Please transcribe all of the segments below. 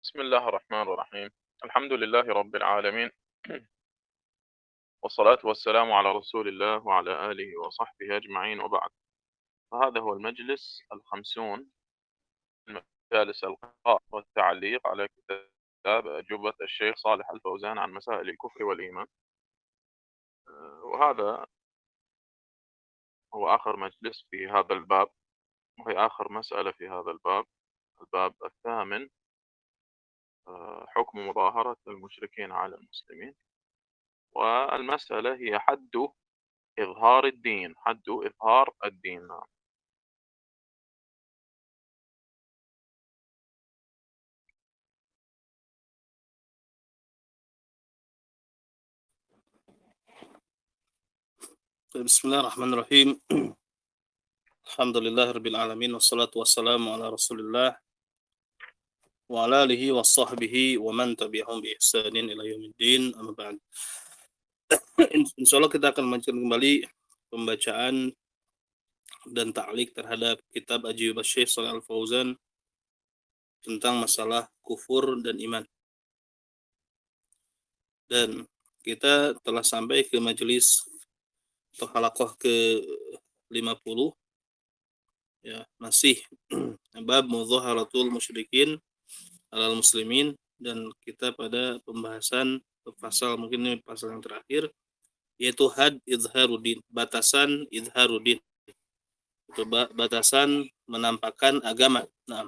بسم الله الرحمن الرحيم. الحمد لله رب العالمين. والصلاة والسلام على رسول الله وعلى آله وصحبه أجمعين وبعد. فهذا هو المجلس الخمسون من مجالس القراءة والتعليق على كتاب أجوبة الشيخ صالح الفوزان عن مسائل الكفر والإيمان. وهذا هو آخر مجلس في هذا الباب، وهي آخر مسألة في هذا الباب، الباب الثامن. حكم مظاهرة المشركين على المسلمين. والمسألة هي إظهار الدين، حد إظهار الدين. نعم. بسم الله الرحمن الرحيم. الحمد لله رب العالمين والصلاة والسلام على رسول الله وعلى آله وصحبه ومن تبعهم بإحسان إلى يوم الدين. Amma ba'd. Insyaallah kita akan melanjutkan kembali pembacaan dan ta'liq terhadap kitab Ajwibah Syekh Shalih Al-Fauzan tentang masalah kufur dan iman. Dan kita telah sampai ke majelis atau halaqah ke-50, ya, masih bab mudhaharatul musyrikin alal muslimin, dan kita pada pembahasan pasal, mungkin ini pasal yang terakhir, yaitu had izharuddin, batasan izharuddin, itu batasan menampakkan agama. Nah,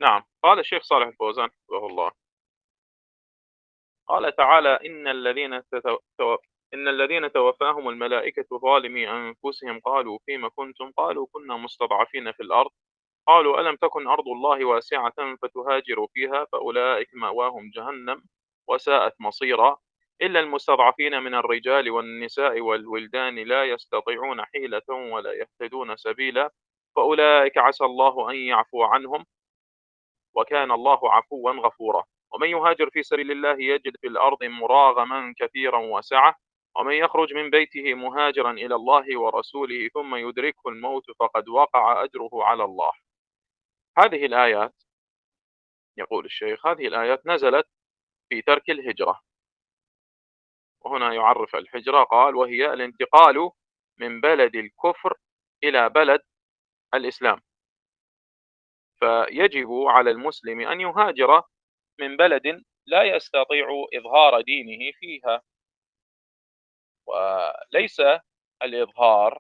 نعم. قال الشيخ صالح الفوزان حفظه الله، قال تعالى: إن الذين توفاهم الملائكة ظالمي أنفسهم قالوا فيما كنتم، قالوا كنا مستضعفين في الأرض، قالوا ألم تكن أرض الله واسعة فتهاجروا فيها، فأولئك مأواهم جهنم وساءت مصيرا، إلا المستضعفين من الرجال والنساء والولدان لا يستطيعون حيلة ولا يهتدون سبيلا، فأولئك عسى الله أن يعفو عنهم، وكان الله عفوا غفورا. ومن يهاجر في سبيل الله يجد في الأرض مراغما كثيرا وسعة، ومن يخرج من بيته مهاجرا إلى الله ورسوله ثم يدركه الموت فقد وقع أجره على الله. هذه الآيات، يقول الشيخ، هذه الآيات نزلت في ترك الهجرة. وهنا يعرف الهجرة، قال: وهي الانتقال من بلد الكفر إلى بلد الإسلام. فيجب على المسلم أن يهاجر من بلد لا يستطيع إظهار دينه فيها. وليس الإظهار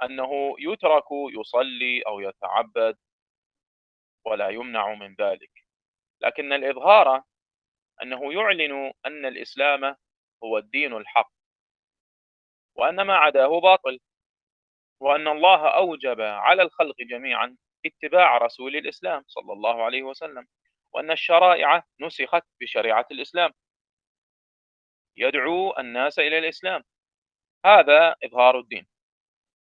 أنه يترك يصلي أو يتعبد ولا يمنع من ذلك، لكن الإظهار أنه يعلن أن الإسلام هو الدين الحق، وأن ما عداه باطل، وأن الله أوجب على الخلق جميعا اتباع رسول الإسلام صلى الله عليه وسلم، وأن الشرائع نسخت بشريعة الإسلام، يدعو الناس إلى الإسلام. هذا إظهار الدين.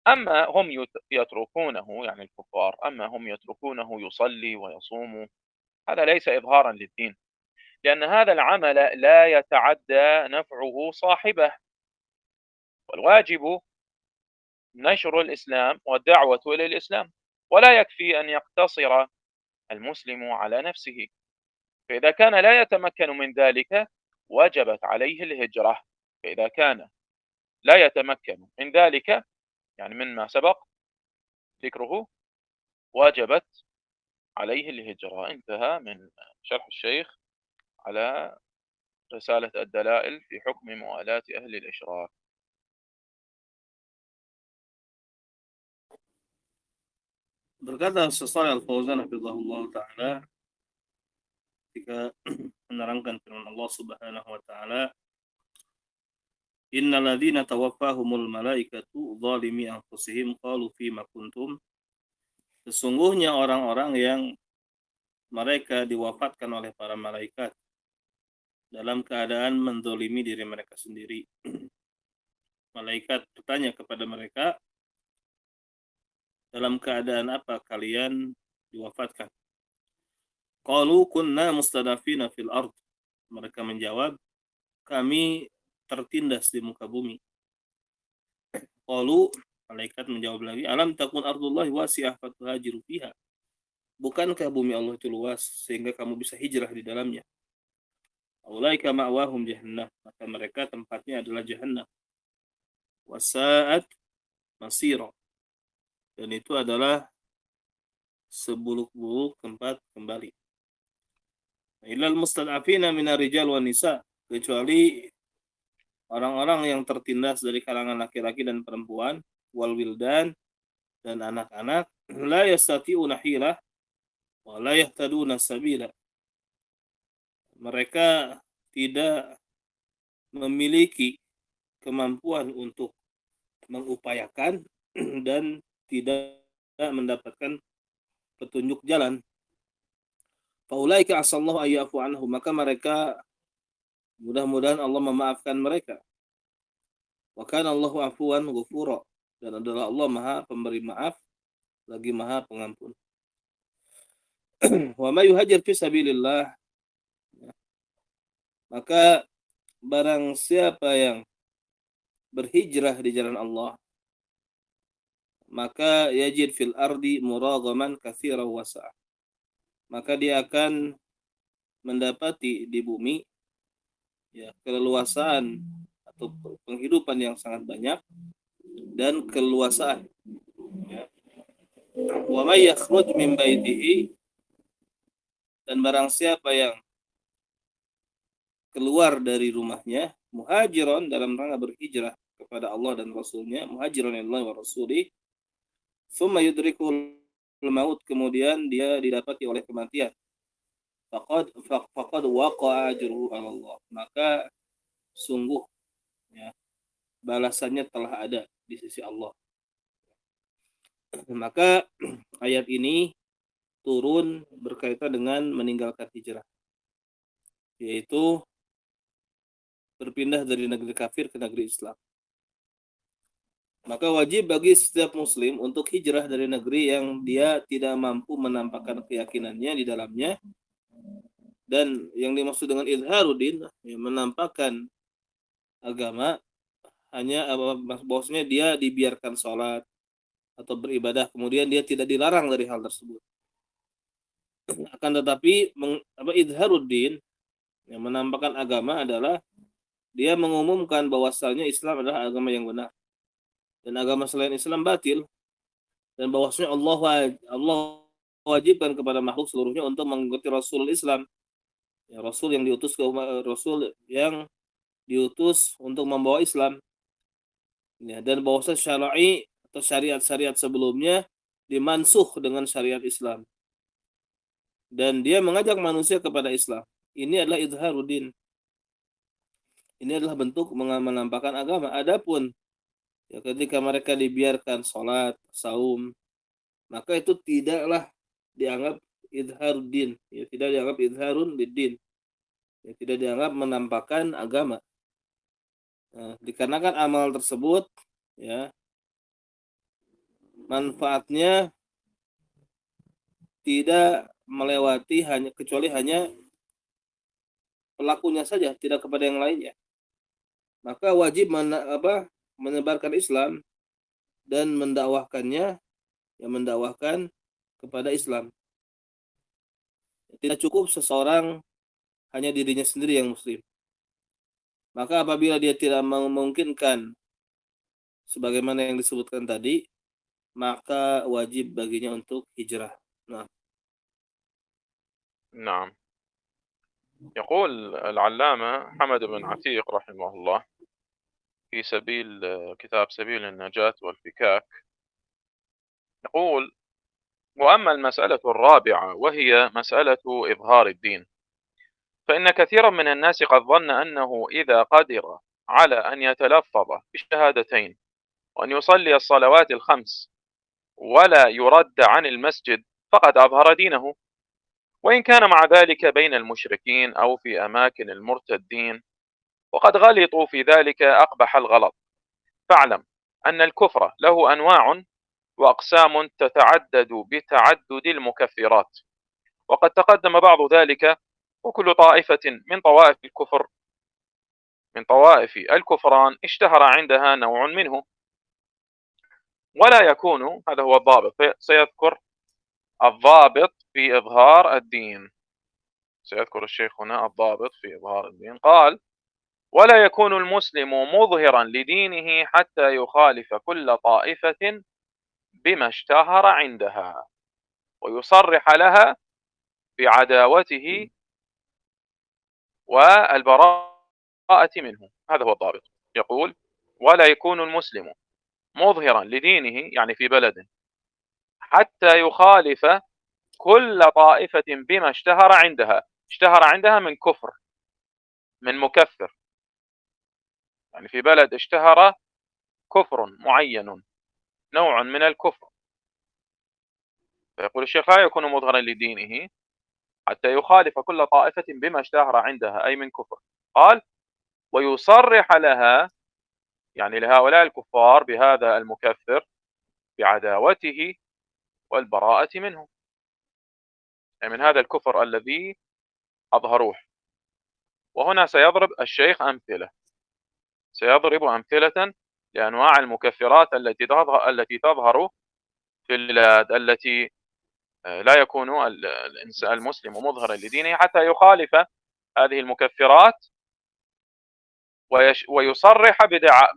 أما هم يتركونه، يعني الكفار، أما هم يتركونه يصلي ويصوم، هذا ليس إظهارا للدين، لأن هذا العمل لا يتعدى نفعه صاحبه، والواجب نشر الإسلام والدعوة إلى الإسلام، ولا يكفي أن يقتصر المسلم على نفسه. فإذا كان لا يتمكن من ذلك وجبت عليه الهجرة. فإذا كان لا يتمكن من ذلك، يعني مما سبق ذكره، وجبت عليه الهجرة. انتهى من شرح الشيخ على رسالة الدلائل في حكم موالاة أهل الإشراك. berkata Syekh Shalih Al-Fauzan hafizahullah taala ketika menerangkan firman Allah Subhanahu wa taala, innal ladzina tawaffahumul malaikatu zalimi anfusihim qalu fima kuntum, sesungguhnya orang-orang yang mereka diwafatkan oleh para malaikat dalam keadaan menzalimi diri mereka sendiri. Malaikat bertanya kepada mereka, dalam keadaan apa kalian diwafatkan? Qalu kunna mustadafina fil ard. Mereka menjawab, kami tertindas di muka bumi. Qalu, Malaikat menjawab lagi, alam takun ardullahi wasi'ah fatuhajiru fiha. Bukankah bumi Allah itu luas sehingga kamu bisa hijrah di dalamnya? Ulaika ma'wahum jahannam. Maka mereka tempatnya adalah jahannam. Wasa'at masira. Dan itu adalah sebuluk-buluk tempat kembali. Ilal mustad'afina minar rijal wan nisa. Kecuali orang-orang yang tertindas dari kalangan laki-laki dan perempuan, wal wildan, dan anak-anak, la yastati'una hilah wa la yahtaduna sabila. Mereka tidak memiliki kemampuan untuk mengupayakan dan tidak mendapatkan petunjuk jalan. Faulaika asallahu ayyafu anhu, maka mereka mudah-mudahan Allah memaafkan mereka. Wa kana Allahu afuwan ghafura, dan adalah Allah Maha pemberi maaf lagi Maha pengampun. Wa may yuhajir fi sabilillah, maka barang siapa yang berhijrah di jalan Allah, maka yajid fil ardi muragaman katsiran wasa'. Maka dia akan mendapati di bumi ya keleluasaan atau penghidupan yang sangat banyak dan keleluasaan. Ya. Wa may yakhruj min baitihi, dan barang siapa yang keluar dari rumahnya muhajiron dalam rangka berhijrah kepada Allah dan Rasulnya, muhajiron lillahi wa rasulih, thumma yudrikul maut, kemudian dia didapati oleh kematian, faqad waqa'a ajruhu 'ala Allah, maka sungguh ya balasannya telah ada di sisi Allah. Maka ayat ini turun berkaitan dengan meninggalkan hijrah, yaitu berpindah dari negeri kafir ke negeri Islam. Maka wajib bagi setiap muslim untuk hijrah dari negeri yang dia tidak mampu menampakkan keyakinannya di dalamnya. Dan yang dimaksud dengan izharuddin, ya, menampakkan agama, hanya bahwasanya dia dibiarkan sholat atau beribadah, kemudian dia tidak dilarang dari hal tersebut. Akan tetapi izharuddin, yang menampakkan agama adalah dia mengumumkan bahwasanya Islam adalah agama yang benar dan agama selain Islam batil, dan bahwasanya Allah wajibkan kepada makhluk seluruhnya untuk mengikuti Rasul Islam, ya, Rasul yang diutus untuk membawa Islam, ya, dan bahwasanya syar'i atau syariat-syariat sebelumnya dimansuh dengan syariat Islam, dan dia mengajak manusia kepada Islam. Ini adalah izharuddin. Ini adalah bentuk menampakkan agama. Adapun ya, ketika mereka dibiarkan sholat, saum, maka itu tidaklah dianggap izharuddin, ya, tidak dianggap izharun bid-din, ya, tidak dianggap menampakkan agama. Nah, dikarenakan amal tersebut ya manfaatnya tidak melewati kecuali hanya pelakunya saja, tidak kepada yang lainnya. Maka wajib menyebarkan Islam dan mendakwahkannya, yang mendakwahkan kepada Islam. Tidak cukup seseorang hanya dirinya sendiri yang muslim. Maka apabila dia tidak memungkinkan sebagaimana yang disebutkan tadi, maka wajib baginya untuk hijrah. نعم. يقول العلامة حمد بن عتيق رحمه الله في كتاب سبيل النجاة والفكاك، يقول: وأما المسألة الرابعة وهي مسألة إظهار الدين، فإن كثيرا من الناس قد ظن أنه إذا قدر على أن يتلفظ بالشهادتين وأن يصلي الصلوات الخمس ولا يرد عن المسجد فقد أظهر دينه، وإن كان مع ذلك بين المشركين أو في أماكن المرتدين، وقد غلطوا في ذلك أقبح الغلط. فاعلم أن الكفر له أنواع وأقسام تتعدد بتعدد المكفرات، وقد تقدم بعض ذلك، وكل طائفة من طوائف الكفران اشتهر عندها نوع منه. ولا يكون، هذا هو الضابط، سيذكر الضابط في إظهار الدين، سيذكر الشيخ هنا الضابط في إظهار الدين. قال: ولا يكون المسلم مظهرا لدينه حتى يخالف كل طائفة بما اشتهر عندها ويصرح لها بعداوته والبراءة منه. هذا هو الضابط. يقول: ولا يكون المسلم مظهرا لدينه، يعني في بلده، حتى يخالف كل طائفة بما اشتهر عندها. اشتهر عندها من كفر، من مكفر، يعني في بلد اشتهر كفر معين، نوع من الكفر، فيقول الشيخ: لا يكون مظهرا لدينه حتى يخالف كل طائفة بما اشتهر عندها، أي من كفر. قال: ويصرح لها، يعني لهؤلاء الكفار، بهذا المكفر بعداوته والبراءة منه، يعني من هذا الكفر الذي أظهروه. وهنا سيضرب الشيخ أمثلة، سيضرب أمثلة لأنواع المكفرات التي تظهر في البلاد التي لا يكون المسلم مظهرا لدينه حتى يخالف هذه المكفرات ويصرح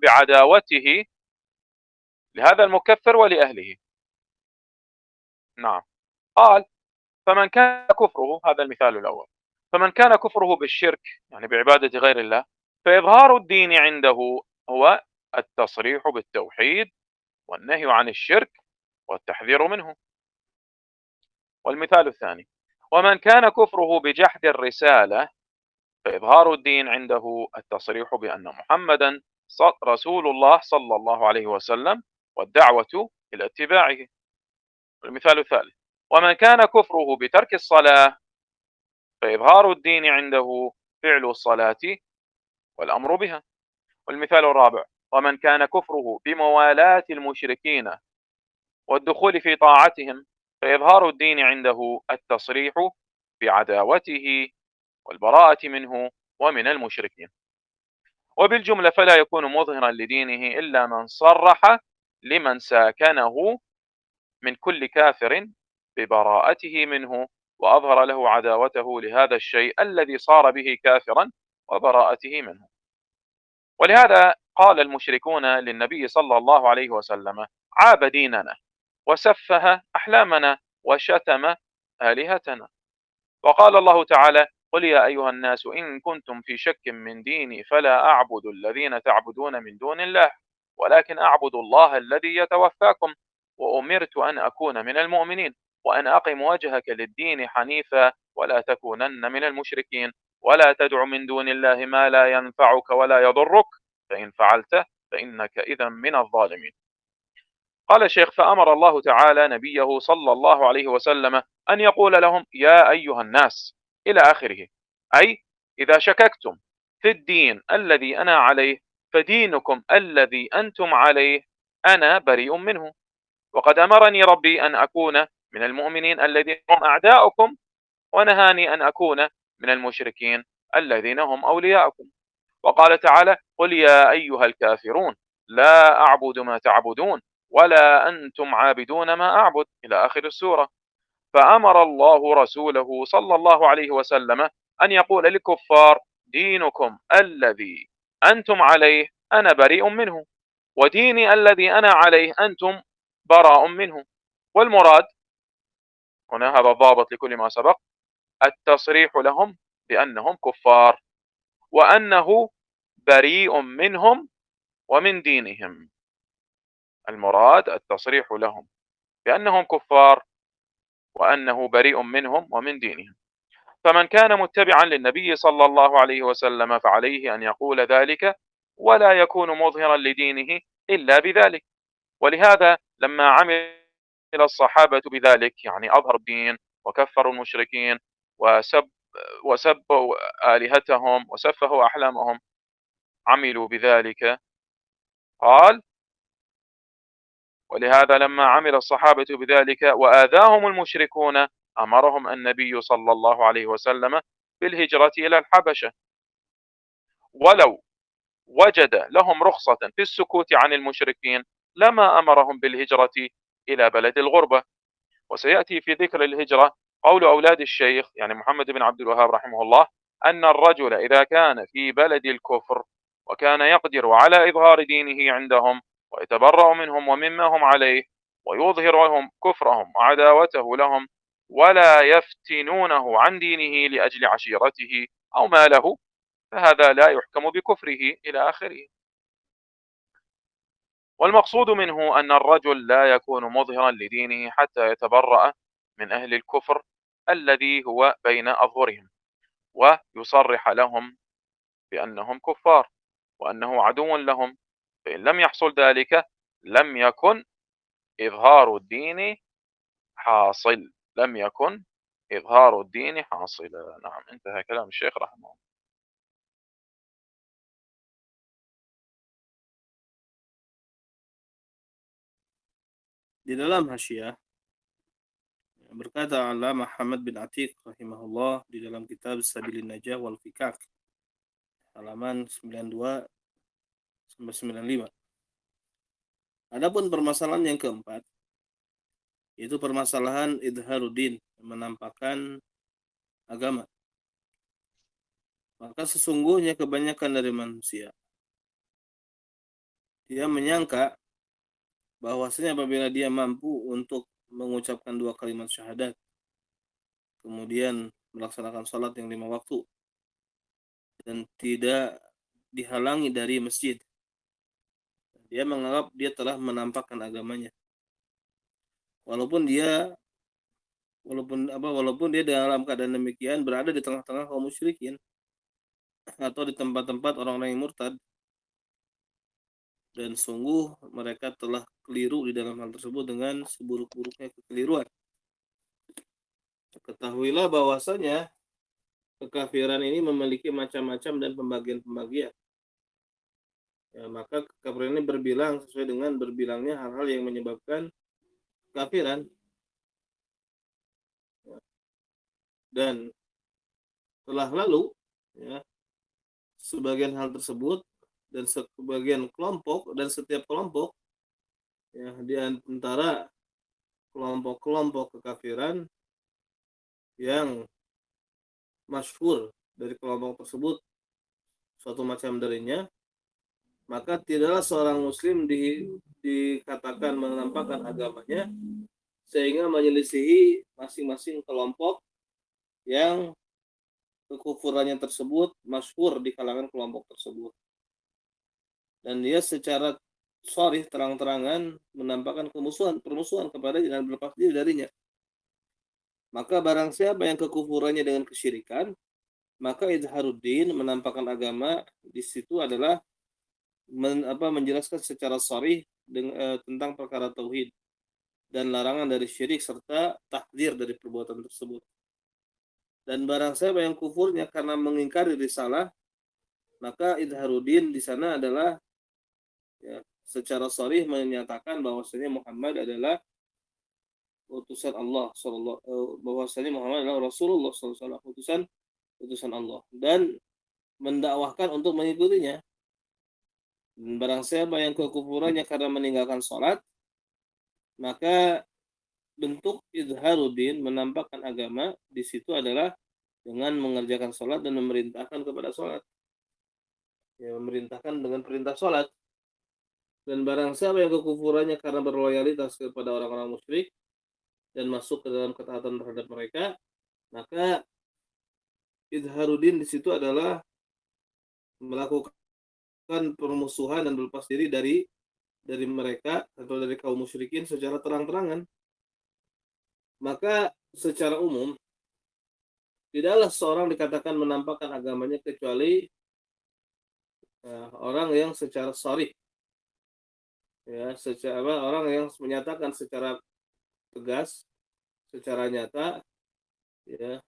بعداوته لهذا المكفر ولأهله. نعم. قال: فمن كان كفره، هذا المثال الأول، فمن كان كفره بالشرك، يعني بعبادة غير الله، فإظهار الدين عنده هو التصريح بالتوحيد والنهي عن الشرك والتحذير منه. والمثال الثاني: ومن كان كفره بجحد الرسالة، فإظهار الدين عنده التصريح بأن محمدا رسول الله صلى الله عليه وسلم والدعوة إلى اتباعه. المثال الثالث: ومن كان كفره بترك الصلاة، فإظهار الدين عنده فعل الصلاة والأمر بها. والمثال الرابع: ومن كان كفره بموالاة المشركين والدخول في طاعتهم، فإظهار الدين عنده التصريح بعداوته والبراءة منه ومن المشركين. وبالجملة فلا يكون مظهرا لدينه إلا من صرح لمن ساكنه من كل كافر ببراءته منه وأظهر له عداوته لهذا الشيء الذي صار به كافرا وبراءته منه. ولهذا قال المشركون للنبي صلى الله عليه وسلم: عاب ديننا وسفه أحلامنا وشتم آلهتنا. وقال الله تعالى: قل يا أيها الناس إن كنتم في شك من ديني فلا أعبد الذين تعبدون من دون الله ولكن أعبد الله الذي يتوفاكم وأمرت أن أكون من المؤمنين وأن أقم وجهك للدين حنيفا ولا تكونن من المشركين ولا تدع من دون الله ما لا ينفعك ولا يضرك فإن فعلت فإنك إذا من الظالمين. قال الشيخ: فأمر الله تعالى نبيه صلى الله عليه وسلم أن يقول لهم: يا أيها الناس، إلى آخره، أي إذا شككتم في الدين الذي أنا عليه فدينكم الذي أنتم عليه أنا بريء منه، وقد أمرني ربي أن أكون من المؤمنين الذين هم أعداؤكم ونهاني أن أكون من المشركين الذين هم أولياؤكم. وقال تعالى: قل يا أيها الكافرون لا أعبد ما تعبدون ولا أنتم عابدون ما أعبد، إلى آخر السورة. فأمر الله رسوله صلى الله عليه وسلم أن يقول للكفار: دينكم الذي أنتم عليه أنا بريء منه وديني الذي أنا عليه أنتم براء منه. والمراد هنا، هذا الضابط لكل ما سبق، التصريح لهم بأنهم كفار وأنه بريء منهم ومن دينهم. المراد التصريح لهم بأنهم كفار وأنه بريء منهم ومن دينهم. فمن كان متبعا للنبي صلى الله عليه وسلم فعليه أن يقول ذلك ولا يكون مظهرا لدينه إلا بذلك. ولهذا لما عمل الصحابة بذلك، يعني أظهروا الدين وكفروا المشركين وسبوا آلهتهم وسفهوا أحلامهم، عملوا بذلك. قال: ولهذا لما عمل الصحابة بذلك وآذاهم المشركون أمرهم النبي صلى الله عليه وسلم بالهجرة إلى الحبشة، ولو وجد لهم رخصة في السكوت عن المشركين لما أمرهم بالهجرة إلى بلد الغربة. وسيأتي في ذكر الهجرة قول أولاد الشيخ يعني محمد بن عبد الوهاب رحمه الله أن الرجل إذا كان في بلد الكفر وكان يقدر على إظهار دينه عندهم ويتبرأ منهم ومما هم عليه ويظهرهم كفرهم وعداوته لهم ولا يفتنونه عن دينه لأجل عشيرته أو ماله، فهذا لا يحكم بكفره إلى آخره. والمقصود منه أن الرجل لا يكون مظهرا لدينه حتى يتبرأ من أهل الكفر الذي هو بين أظهرهم ويصرح لهم بأنهم كفار وأنه عدو لهم، فإن لم يحصل ذلك لم يكن إظهار الدين حاصل، لم يكن إظهار الدين حاصلا. نعم، انتهى كلام الشيخ رحمه الله. Di dalam hasyiah berkata Allamah Muhammad bin Atiq rahimahullah di dalam kitab Sabilin Najah wal Fikak halaman 92 sampai 95. Adapun permasalahan yang keempat itu permasalahan idharuddin, menampakkan agama. Maka sesungguhnya kebanyakan dari manusia dia menyangka bahwasanya apabila dia mampu untuk mengucapkan dua kalimat syahadat, kemudian melaksanakan salat yang 5 waktu dan tidak dihalangi dari masjid, dia menganggap dia telah menampakkan agamanya. Walaupun dia dalam keadaan demikian berada di tengah-tengah kaum musyrikin atau di tempat-tempat orang-orang yang murtad, dan sungguh mereka telah keliru di dalam hal tersebut dengan seburuk-buruknya kekeliruan. Ketahuilah bahwasanya kekafiran ini memiliki macam-macam dan pembagian-pembagian. Ya, maka kekafiran ini berbilang sesuai dengan berbilangnya hal-hal yang menyebabkan kekafiran. Dan telah lalu ya, sebagian hal tersebut dan sebagian kelompok dan setiap kelompok ya, di antara kelompok-kelompok kekafiran yang masyhur dari kelompok tersebut suatu macam darinya, maka tidaklah seorang muslim dikatakan menampakkan agamanya sehingga menyelisihi masing-masing kelompok yang kekufurannya tersebut masyhur di kalangan kelompok tersebut, dan dia secara sharih terang-terangan menampakkan permusuhan kepada dan berlepas diri darinya. Maka barang siapa yang kekufurannya dengan kesyirikan, maka idharuddin, menampakkan agama di situ adalah menjelaskan secara sharih tentang perkara tauhid dan larangan dari syirik serta tahdzir dari perbuatan tersebut. Dan barang siapa yang kufurnya karena mengingkari risalah, maka idharuddin di sana adalah ya, secara sharih menyatakan bahwasanya Muhammad adalah utusan Allah bahwasanya Muhammad adalah Rasulullah SAW, utusan Allah, dan mendakwahkan untuk mengikutinya. Dan barang siapa yang kekufurannya karena meninggalkan sholat, maka bentuk idharuddin, menampakkan agama di situ adalah dengan mengerjakan sholat dan memerintahkan kepada sholat, ya, memerintahkan dengan perintah sholat. Dan barang siapa yang kekufurannya karena berloyalitas kepada orang-orang musyrik dan masuk ke dalam ketaatan terhadap mereka, maka idharuddin di situ adalah melakukan permusuhan dan berlepas diri dari mereka atau dari kaum musyrikin secara terang-terangan. Maka secara umum tidaklah seorang dikatakan menampakkan agamanya kecuali orang yang secara sharih, ya, orang yang menyatakan secara tegas, secara nyata, ya,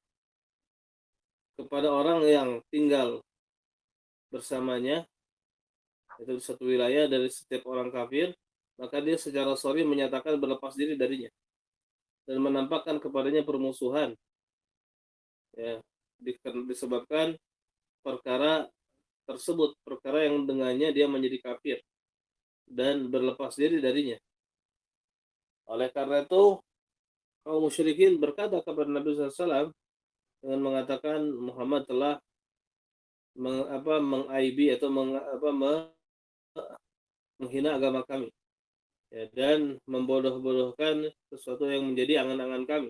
kepada orang yang tinggal bersamanya itu satu wilayah dari setiap orang kafir, maka dia secara sharih menyatakan berlepas diri darinya dan menampakkan kepadanya permusuhan, ya, disebabkan perkara tersebut, perkara yang dengannya dia menjadi kafir. dan berlepas diri darinya. Oleh karena itu, kaum musyrikin berkata kepada Nabi SAW dengan mengatakan Muhammad telah mengaibi atau menghina agama kami, ya, dan membodoh-bodohkan sesuatu yang menjadi angan-angan kami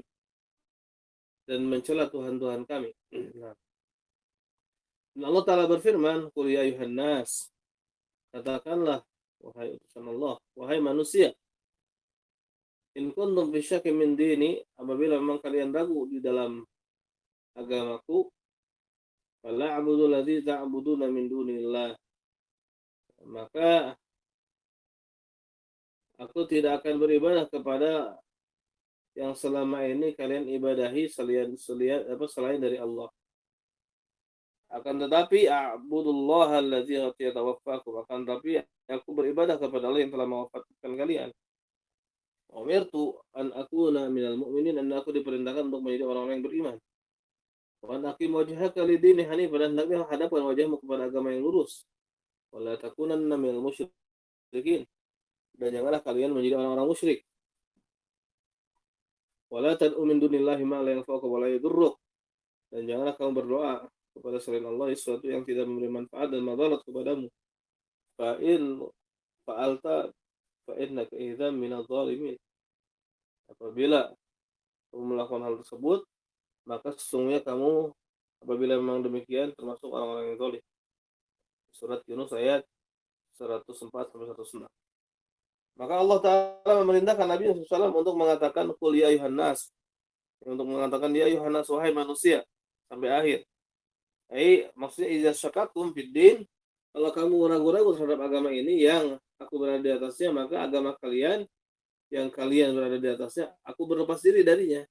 dan mencela Tuhan-Tuhan kami. Nah, Allah Ta'ala berfirman, Qul ya ayuhan nas, katakanlah, wahai utusan Allah, wahai manusia, in kuntum fi syakkin min dini, apabila memang kalian ragu di dalam agamaku, fala a'budu ladzi ta'buduna min dunillah, maka aku tidak akan beribadah kepada yang selama ini kalian ibadahi selain dari Allah. Akan tetapi a'budullaha allazi yatawaffakum, akan tetapi aku beribadah kepada Allah yang telah mewafatkan kalian. Umirtu an akuna minal mu'minin, dan aku diperintahkan untuk menjadi orang-orang yang beriman. Wa an aqim wajhaka lidini hanifan, dan hendaknya hadapkan wajahmu kepada agama yang lurus. Wa la takunanna minal musyrikin, dan janganlah kalian menjadi orang-orang musyrik. Wa la tad'u min dunillahi ma la yanfa'uka wa la yadurruk, dan janganlah kamu berdoa kepada selain Allah sesuatu yang tidak memberi manfaat dan madarat kepadamu. Fa in fa'alta fa innaka idzan minadh dhalimin. Apabila kamu melakukan hal tersebut, maka sesungguhnya kamu apabila memang demikian termasuk orang-orang yang zalim. Surat Yunus ayat 104 sampai 106. Maka Allah Ta'ala memerintahkan Nabi SAW untuk mengatakan qul ya ayuhan nas, untuk mengatakan ya ayuhan nas, wahai manusia, sampai akhir. Maksudnya idza syakakum fid din, kalau kamu ragu-ragu terhadap agama ini yang aku berada di atasnya, maka agama kalian yang kalian berada di atasnya, aku berlepas diri darinya.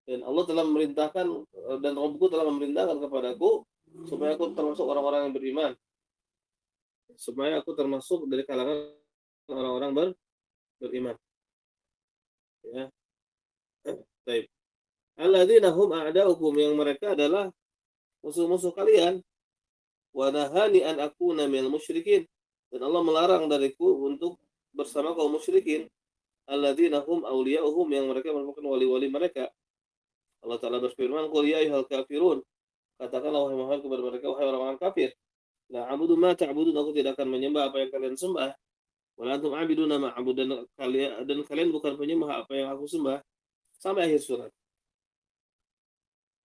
Dan Allah telah memerintahkan, dan Rabbku telah memerintahkan kepadaku supaya aku termasuk orang-orang yang beriman, supaya aku termasuk dari kalangan orang-orang beriman. Ya. Baik. Alladzina hum a'da'ukum, yang mereka adalah musuh-musuh kalian. Wa nahani an akuna minal musyrikin, dan Allah melarang dariku untuk bersama kaum musyrikin. Alladzina hum awliya'uhum, yang mereka merupakan wali-wali mereka. Allah Ta'ala berfirman, qul ya ayyuhal kafirun, katakanlah wahai Muhammad kepada mereka, wahai orang-orang kafir, la a'budu ma ta'budun, aku tidak akan menyembah apa yang kalian sembah, wa la antum 'abiduna ma a'bud, dan kalian bukan penyembah apa yang aku sembah, sampai akhir surat.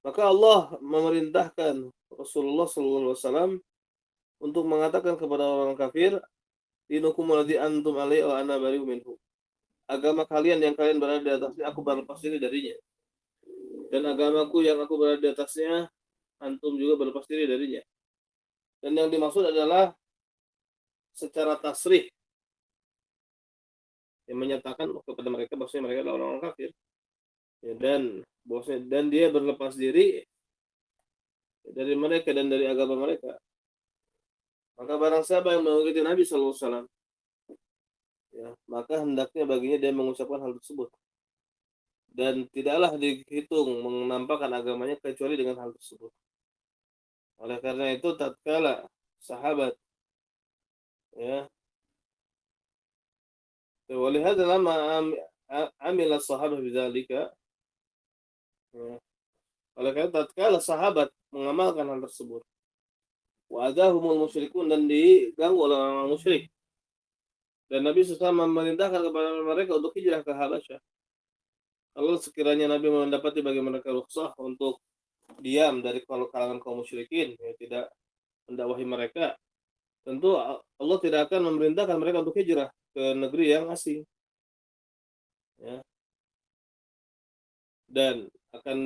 Maka Allah memerintahkan Rasulullah SAW untuk mengatakan kepada orang kafir, dinukum alladzi antum alaihi wa ana bari'un minhu, agama kalian yang kalian berada di atasnya, aku berlepas diri darinya, dan agamaku yang aku berada di atasnya, antum juga berlepas diri darinya. Dan yang dimaksud adalah secara tasrih, yang menyatakan kepada mereka bahwasanya mereka adalah orang-orang kafir, ya, dan dia berlepas diri dari mereka dan dari agama mereka. Maka barang siapa yang mengikuti Nabi SAW, ya, maka hendaknya baginya dia mengucapkan hal tersebut, dan tidaklah dihitung menampakkan agamanya kecuali dengan hal tersebut. Oleh karena itu tatkala sahabat, ya, walihada lama amila sahabat bidzalika, ya, oleh karena tatkala sahabat mengamalkan hal tersebut, wa adahumul musyrikun, dan diganggu oleh orang musyrik, dan Nabi SAW memerintahkan kepada mereka untuk hijrah ke Habasyah. Kalau sekiranya Nabi mendapati bagi mereka rukhsah untuk diam dari kalangan kaum musyrikin, ya, tidak mendakwahi mereka, tentu Allah tidak akan memerintahkan mereka untuk hijrah ke negeri yang asing, ya. Dan akan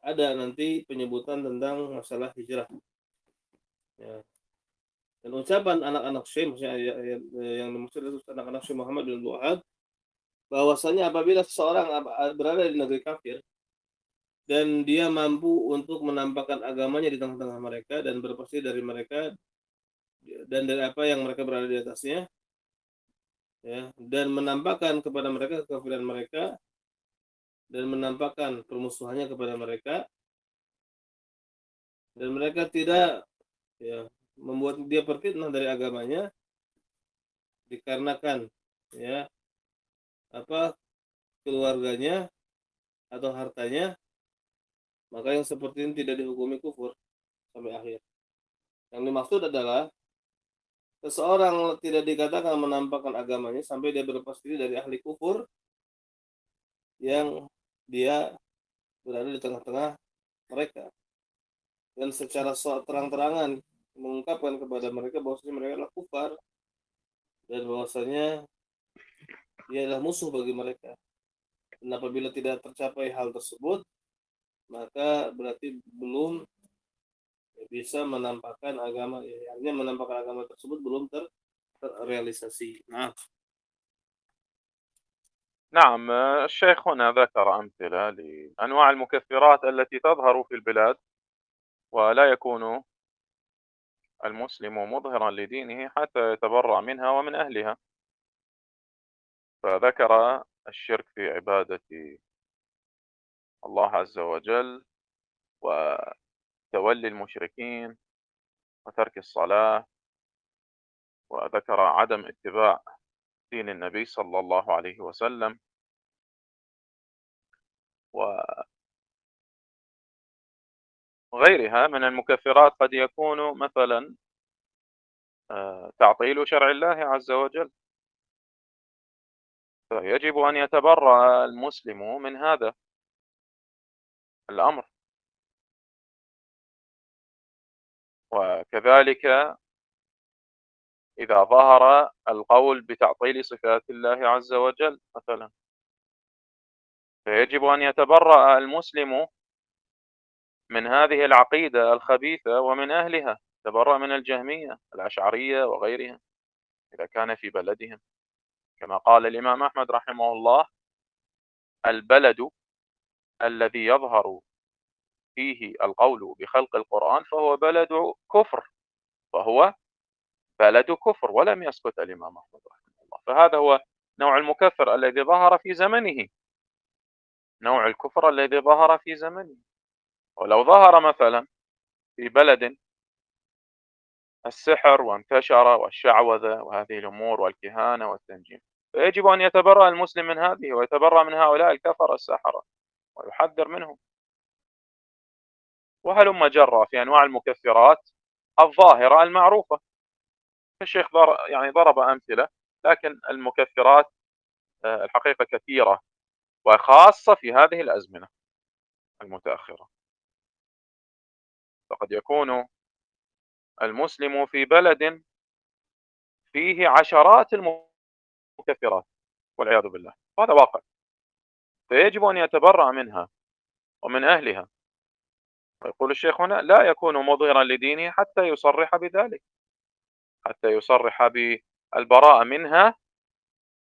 ada nanti penyebutan tentang masalah hijrah, ya. Dan ucapan anak-anak Syekh, maksudnya yang dimaksud itu anak-anak Syekh Muhammad bin Wahab, bahwasanya apabila seseorang berada di negeri kafir dan dia mampu untuk menampakkan agamanya di tengah-tengah mereka dan berpasti dari mereka dan dari apa yang mereka berada di atasnya, ya, dan menampakkan kepada mereka kekafiran mereka dan menampakkan permusuhannya kepada mereka, dan mereka tidak, ya, membuat dia berfitnah dari agamanya, dikarenakan ya keluarganya atau hartanya, maka yang seperti ini tidak dihukumi kufur sampai akhir. Yang dimaksud adalah seseorang tidak dikatakan menampakkan agamanya sampai dia berlepas diri dari ahli kufur yang dia berada di tengah-tengah mereka, dan secara terang-terangan mengungkapkan kepada mereka bahwasanya mereka adalah kufar dan bahwasanya dia adalah musuh bagi mereka. Dan apabila tidak tercapai hal tersebut, maka berarti belum bisa menampakkan agama, artinya menampakkan agama tersebut belum terrealisasi. نعم، الشيخ هنا ذكر أمثلة لأنواع المكفرات التي تظهر في البلاد، ولا يكون المسلم مظهرا لدينه حتى يتبرأ منها ومن أهلها. فذكر الشرك في عبادة الله عز وجل، وتولي المشركين، وترك الصلاة، وذكر عدم اتباع دين النبي صلى الله عليه وسلم، وغيرها من المكفرات. قد يكون مثلا تعطيل شرع الله عز وجل، فيجب أن يتبرأ المسلم من هذا الأمر. وكذلك إذا ظهر القول بتعطيل صفات الله عز وجل مثلا، فيجب أن يتبرأ المسلم من هذه العقيدة الخبيثة ومن أهلها، يتبرأ من الجهمية، الأشعرية وغيرها إذا كان في بلدهم. كما قال الإمام أحمد رحمه الله: البلد الذي يظهر فيه القول بخلق القرآن فهو بلد كفر، فهو بلد كفر. ولم يسكت الإمام أحمد رحمه الله. فهذا هو نوع المكفر الذي ظهر في زمنه، نوع الكفر الذي ظهر في زمنه. ولو ظهر مثلا في بلد السحر وانتشر والشعوذة وهذه الأمور والكهانة والتنجيم، فيجب أن يتبرأ المسلم من هذه، ويتبرأ من هؤلاء الكفر السحرة، ويحذر منهم. وهلم جرى في أنواع المكفرات الظاهرة المعروفة. الشيخ يعني ضرب أمثلة، لكن المكفرات الحقيقة كثيرة، وخاصة في هذه الأزمنة المتأخرة. فقد يكون المسلم في بلد فيه عشرات المكفرات والعياذ بالله، وهذا واقع، فيجب أن يتبرأ منها ومن أهلها. ويقول الشيخ هنا: لا يكون مظهرا لدينه حتى يصرح بذلك، حتى يصرح بالبراءة منها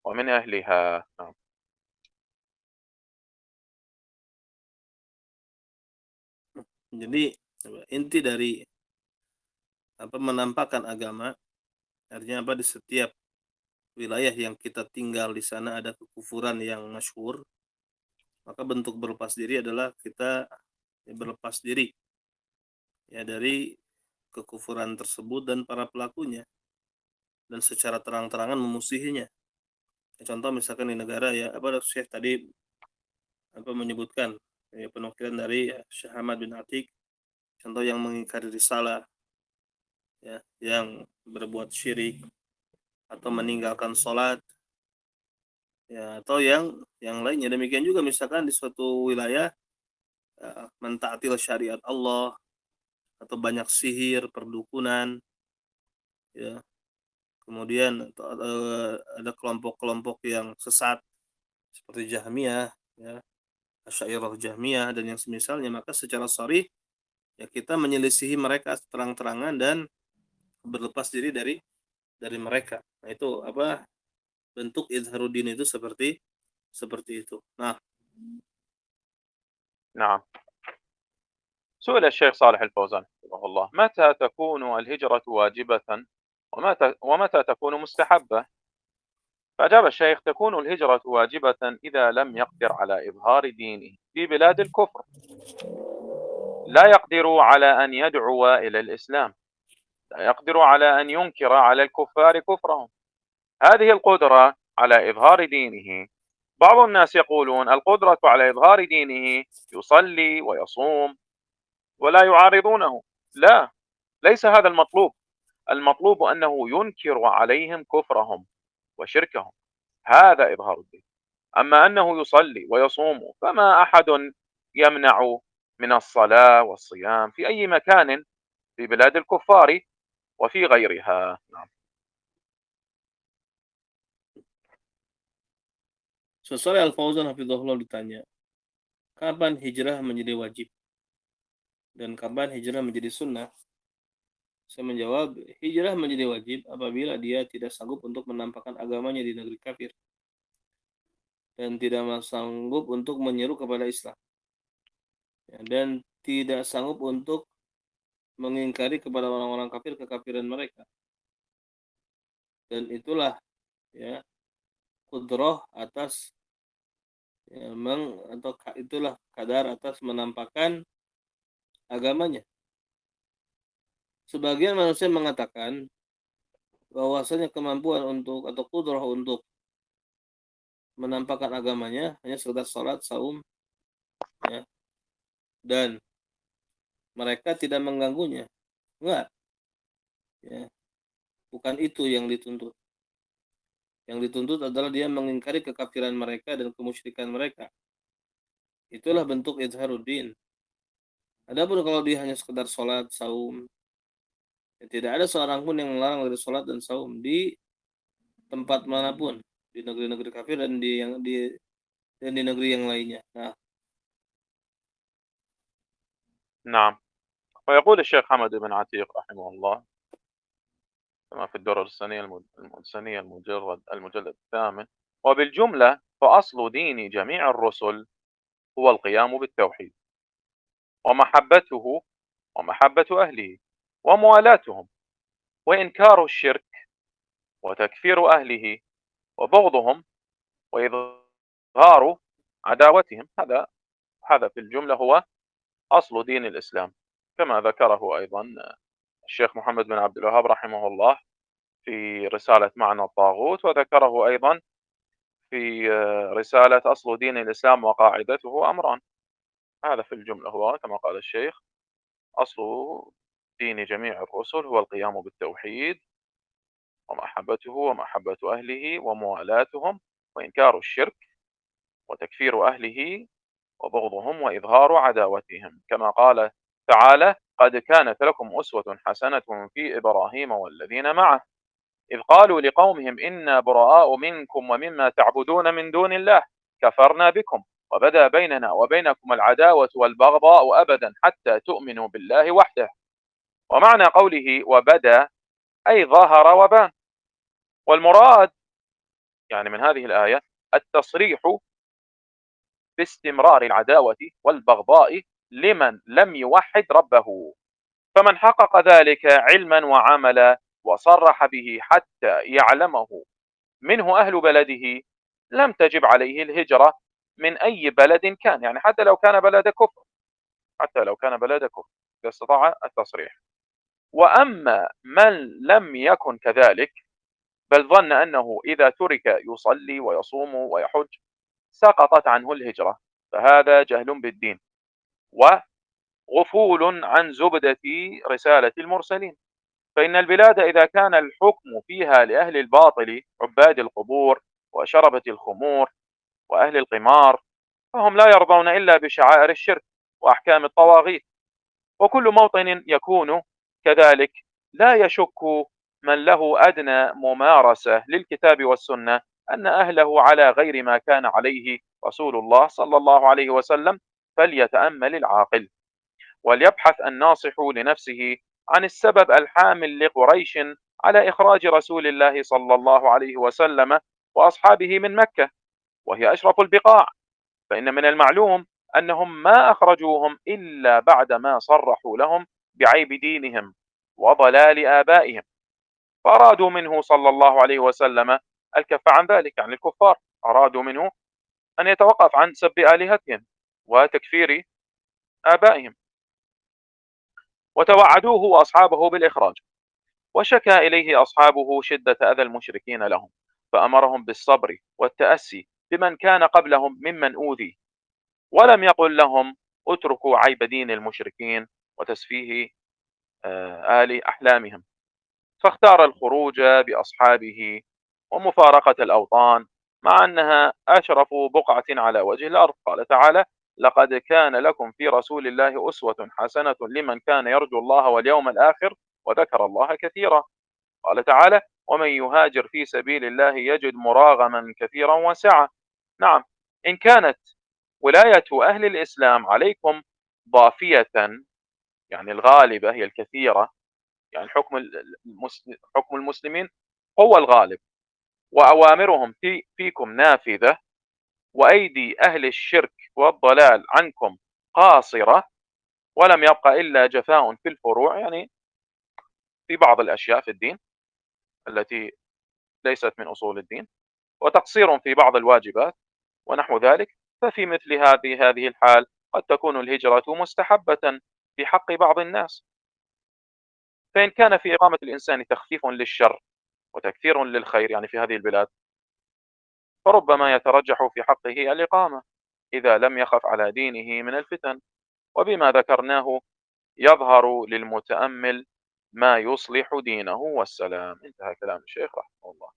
ومن أهلها. Jadi inti dari menampakkan agama, artinya di setiap wilayah yang kita tinggal di sana ada kekufuran yang masyhur, maka bentuk berlepas diri adalah kita berlepas diri ya dari kekufuran tersebut dan para pelakunya, dan secara terang-terangan memusuhinya. Contoh misalkan di negara Syekh tadi menyebutkan penukilan dari Syekh Ahmad bin Atiq, contoh yang mengingkari risalah, ya, yang berbuat syirik atau meninggalkan sholat, ya, atau yang lainnya. Demikian juga misalkan di suatu wilayah mentaatil syariat Allah, atau banyak sihir, perdukunan, ya. Kemudian ada kelompok-kelompok yang sesat seperti Jahmiyah, ya, Asy'ariyah Jahmiyah dan yang semisalnya, maka secara sharih ya kita menyelisihi mereka terang-terangan dan berlepas diri dari mereka. Nah, itu bentuk izharuddin itu seperti itu. نعم. سئل الشيخ صالح الفوزان حفظه الله: متى تكون الهجرة واجبة ومتى تكون مستحبة؟ فأجاب الشيخ: تكون الهجرة واجبة إذا لم يقدر على إظهار دينه في بلاد الكفر، لا يقدر على أن يدعو إلى الإسلام، لا يقدر على أن ينكر على الكفار كفرهم، هذه القدرة على إظهار دينه. بعض الناس يقولون القدرة على إظهار دينه يصلي ويصوم ولا يعارضونه. لا، ليس هذا المطلوب. المطلوب أنه ينكر عليهم كفرهم وشركهم، هذا إظهار الدين. أما أنه يصلي ويصوم فما أحد يمنع من الصلاة والصيام في أي مكان في بلاد الكفار وفي غيرها. نعم. Sesuai Al-Fauzan Hafizahullah ditanya, kapan hijrah menjadi wajib dan kapan hijrah menjadi sunnah? Saya menjawab, hijrah menjadi wajib apabila dia tidak sanggup untuk menampakkan agamanya di negeri kafir dan tidak sanggup untuk menyeru kepada Islam, ya, dan tidak sanggup untuk mengingkari kepada orang-orang kafir kekafiran mereka. Dan itulah, ya, kudroh atas, ya, atau itulah kadar atas menampakkan agamanya. Sebagian manusia mengatakan bahwasanya kemampuan untuk atau kudroh untuk menampakkan agamanya hanya sekedar sholat, saum, ya, dan mereka tidak mengganggunya. Enggak, ya, bukan itu yang dituntut. Yang dituntut adalah dia mengingkari kekafiran mereka dan kemusyrikan mereka. Itulah bentuk izharuddin. Adapun kalau dia hanya sekedar sholat, saum, ya, tidak ada seorang pun yang melarang dari sholat dan saum di tempat manapun, di negeri-negeri kafir dan di negeri yang lainnya. Nah, نعم. ويقول الشيخ حمد بن عتيق رحمه الله كما في الدرر السنية المجلد الثامن: وبالجملة فأصل دين جميع الرسل هو القيام بالتوحيد ومحبته ومحبة أهله وموالاتهم وإنكار الشرك وتكفير أهله وبغضهم وإظهار عداوتهم. هذا في الجملة هو أصل دين الإسلام، كما ذكره أيضا الشيخ محمد بن عبد الوهاب رحمه الله في رسالة معنى الطاغوت، وذكره أيضا في رسالة أصل دين الإسلام وقاعدته أمران. هذا في الجملة هو كما قال الشيخ أصل دين جميع الرسل هو القيام بالتوحيد ومحبته ومحبة أهله وموالاتهم وإنكار الشرك وتكفير أهله وبغضهم وإظهار عداوتهم، كما قال تعالى: قد كانت لكم أسوة حسنة في إبراهيم والذين معه إذ قالوا لقومهم إنا براء منكم ومما تعبدون من دون الله كفرنا بكم وبدا بيننا وبينكم العداوة والبغضاء أبدا حتى تؤمنوا بالله وحده. ومعنى قوله وبدا أي ظهر وبان. والمراد يعني من هذه الآية التصريح باستمرار العداوة والبغضاء لمن لم يوحد ربه، فمن حقق ذلك علما وعملا وصرح به حتى يعلمه منه أهل بلده لم تجب عليه الهجرة من أي بلد كان، يعني حتى لو كان بلد كفر، إذا استطاع التصريح. وأما من لم يكن كذلك بل ظن أنه إذا ترك يصلي ويصوم ويحج سقطت عنه الهجرة، فهذا جهل بالدين وغفول عن زبدة رسالة المرسلين. فإن البلاد إذا كان الحكم فيها لأهل الباطل عباد القبور وشربة الخمور وأهل القمار فهم لا يرضون إلا بشعائر الشرك وأحكام الطواغيت. وكل موطن يكون كذلك لا يشك من له أدنى ممارسة للكتاب والسنة أن أهله على غير ما كان عليه رسول الله صلى الله عليه وسلم. فليتأمل العاقل وليبحث الناصح لنفسه عن السبب الحامل لقريش على إخراج رسول الله صلى الله عليه وسلم وأصحابه من مكة وهي أشرف البقاع، فإن من المعلوم أنهم ما أخرجوهم إلا بعدما صرحوا لهم بعيب دينهم وضلال آبائهم، فأرادوا منه صلى الله عليه وسلم الكف عن ذلك. يعني الكفار أرادوا منه أن يتوقف عن سب آلهتهم وتكفير آبائهم، وتوعدوه وأصحابه بالإخراج، وشكى إليه أصحابه شدة أذى المشركين لهم، فأمرهم بالصبر والتأسي بمن كان قبلهم ممن أوذي، ولم يقل لهم اتركوا عيب دين المشركين وتسفيه آل أحلامهم، فاختار الخروج بأصحابه ومفارقة الأوطان، مع أنها أشرف بقعة على وجه الأرض. قال تعالى: لقد كان لكم في رسول الله أسوة حسنة لمن كان يرجو الله واليوم الآخر وذكر الله كثيرا. قال تعالى: ومن يهاجر في سبيل الله يجد مراغما كثيرا وسعة. نعم، إن كانت ولاية أهل الإسلام عليكم ضافية، يعني الغالبة هي الكثيرة، يعني حكم المسلمين هو الغالب، وأوامرهم فيكم نافذة، وأيدي أهل الشرك والضلال عنكم قاصرة، ولم يبق إلا جفاء في الفروع، يعني في بعض الأشياء في الدين التي ليست من أصول الدين، وتقصير في بعض الواجبات ونحو ذلك، ففي مثل هذه الحال قد تكون الهجرة مستحبة في حق بعض الناس. فإن كان في إقامة الإنسان تخفيف للشر وتكثير للخير، يعني في هذه البلاد، فربما يترجح في حقه الإقامة إذا لم يخف على دينه من الفتن. وبما ذكرناه يظهر للمتأمل ما يصلح دينه والسلام. انتهى كلام الشيخ رحمه الله.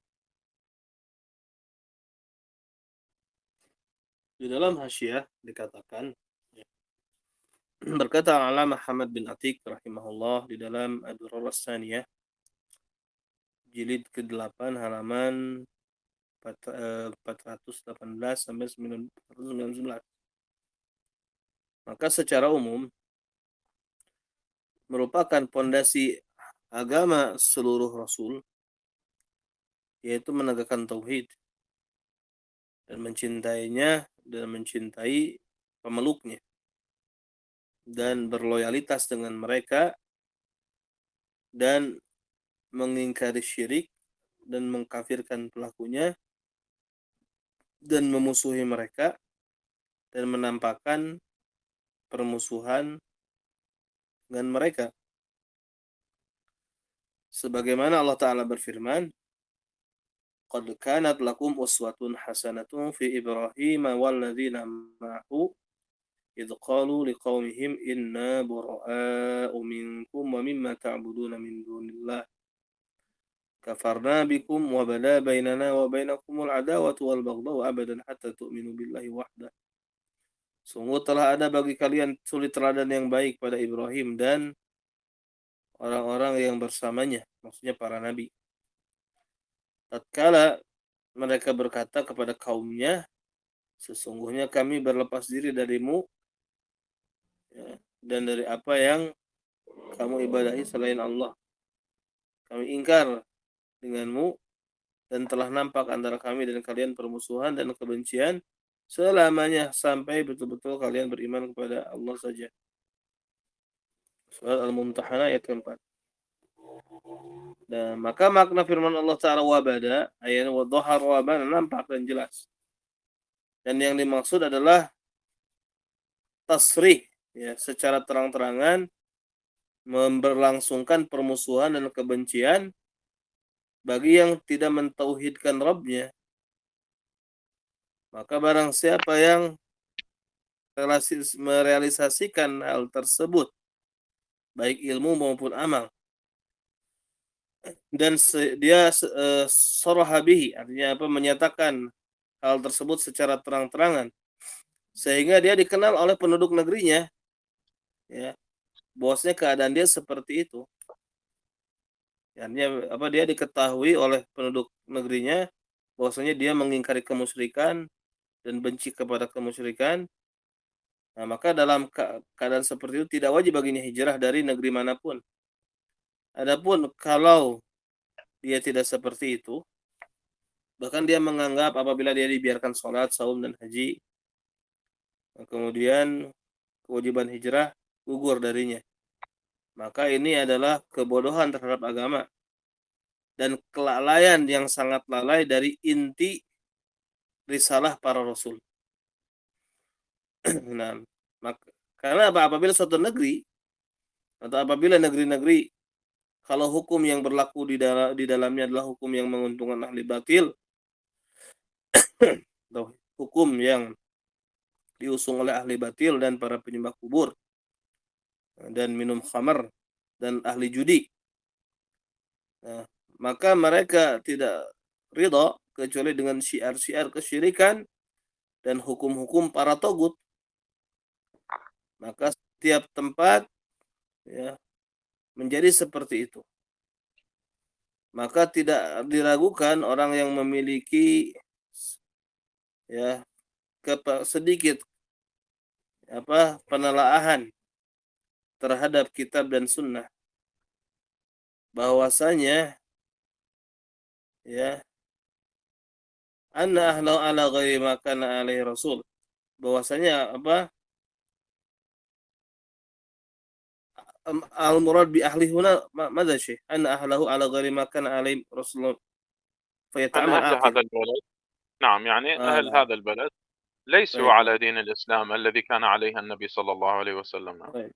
Di dalam hasyiah dikatakan, berkata Allamah Muhammad bin Atiq rahimahullah di dalam Ad-Durrah As-Saniyah jilid ke-8 halaman 418 sampai 419. Maka secara umum merupakan pondasi agama seluruh rasul, yaitu menegakkan tauhid dan mencintainya dan mencintai pemeluknya dan berloyalitas dengan mereka dan mengingkari syirik dan mengkafirkan pelakunya dan memusuhi mereka dan menampakkan permusuhan dengan mereka. Sebagaimana Allah Ta'ala berfirman, Qad kanat lakum uswatun hasanatun fi Ibrahim walladzina ma'ahu idh qalu liqaumihim inna bura'a'u minkum wa mimma ta'buduna min dunillah kafarna bikum wa bada bainana wa bainakumul adawatu wal baghdau abadan hatta tu'minu billahi wahdah. Sungguh telah ada bagi kalian suri teladan yang baik pada Ibrahim dan orang-orang yang bersamanya, maksudnya para nabi. Tatkala mereka berkata kepada kaumnya, sesungguhnya kami berlepas diri darimu, ya, dan dari apa yang kamu ibadahi selain Allah. Kami ingkar denganmu dan telah nampak antara kami dan kalian permusuhan dan kebencian selamanya sampai betul-betul kalian beriman kepada Allah saja. Surat Al-Mumtahanah ayat keempat. Dan maka makna firman Allah Ta'ala wabada, ayat wadhahar wabana, nampak dan jelas. Dan yang dimaksud adalah tasrih, ya, secara terang-terangan memberlangsungkan permusuhan dan kebencian bagi yang tidak mentauhidkan Rabbnya. Maka barang siapa yang merealisasikan hal tersebut, baik ilmu maupun amal, dan dia sorohabihi, artinya apa, menyatakan hal tersebut secara terang-terangan, sehingga dia dikenal oleh penduduk negerinya, ya, bahwasanya keadaan dia seperti itu. Artinya apa, dia diketahui oleh penduduk negerinya bahwasanya dia mengingkari kemusyrikan dan benci kepada kemusyrikan. Nah, maka dalam keadaan seperti itu tidak wajib baginya hijrah dari negeri manapun. Adapun kalau dia tidak seperti itu, bahkan dia menganggap apabila dia dibiarkan sholat, saum, dan haji, kemudian kewajiban hijrah gugur darinya, maka ini adalah kebodohan terhadap agama dan kelalaian yang sangat lalai dari inti risalah para rasul. Nah, karena apabila suatu negeri atau apabila negeri-negeri, kalau hukum yang berlaku di dalamnya adalah hukum yang menguntungkan ahli batil, atau hukum yang diusung oleh ahli batil dan para penyembah kubur dan minum khamar dan ahli judi. Nah, maka mereka tidak ridha kecuali dengan syiar-syiar kesyirikan dan hukum-hukum para togut. Maka setiap tempat ya menjadi seperti itu. Maka tidak diragukan orang yang memiliki ya sedikit penelaahan terhadap kitab dan sunnah, bahwasanya ya anna ahlau ala ghairi ma kana alaihi rasul, bahwasanya al murad bi ahli huna madza syekh anna ahlahu ala ghairi ma kana alaihi rasul أن fayata'ammal أهل aqil. هذا البلد، نعم، يعني أهل Nah, هذا البلد ليسوا baik, على baik, دين الإسلام الذي كان عليه النبي صلى الله عليه وسلم. نعم. baik.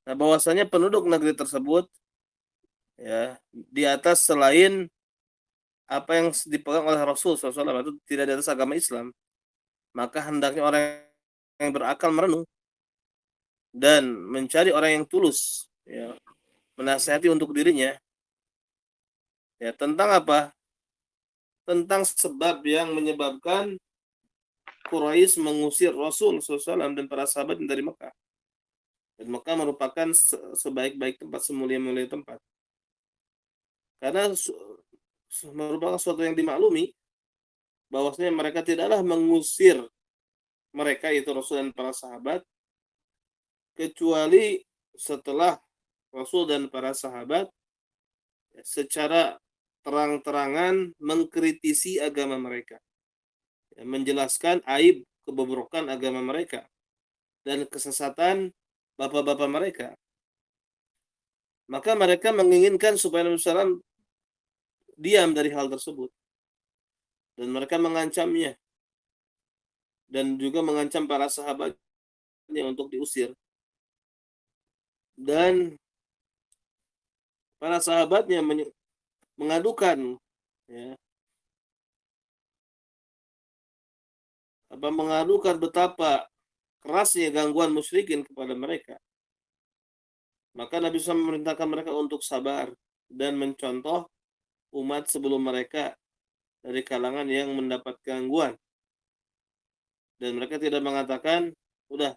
Nah, bahwasanya penduduk negeri tersebut ya di atas selain apa yang dipegang oleh Rasul SAW, itu tidak di atas agama Islam, maka hendaknya orang yang berakal merenung dan mencari orang yang tulus ya menasihati untuk dirinya ya tentang tentang sebab yang menyebabkan Quraisy mengusir Rasul SAW dan para sahabat dari Mekah, dan Mekah merupakan sebaik-baik tempat, semulia-mulia tempat, karena merupakan suatu yang dimaklumi bahwasanya mereka tidaklah mengusir mereka itu Rasul dan para sahabat kecuali setelah Rasul dan para sahabat secara terang-terangan mengkritisi agama mereka, menjelaskan aib kebobrokan agama mereka dan kesesatan bapak-bapak mereka. Maka mereka menginginkan supaya Nabi SAW diam dari hal tersebut, dan mereka mengancamnya dan juga mengancam para sahabatnya untuk diusir, dan para sahabatnya mengadukan ya, mengadukan betapa kerasnya gangguan musyrikin kepada mereka. Maka Nabi SAW memerintahkan mereka untuk sabar dan mencontoh umat sebelum mereka dari kalangan yang mendapat gangguan. Dan mereka tidak mengatakan, udah,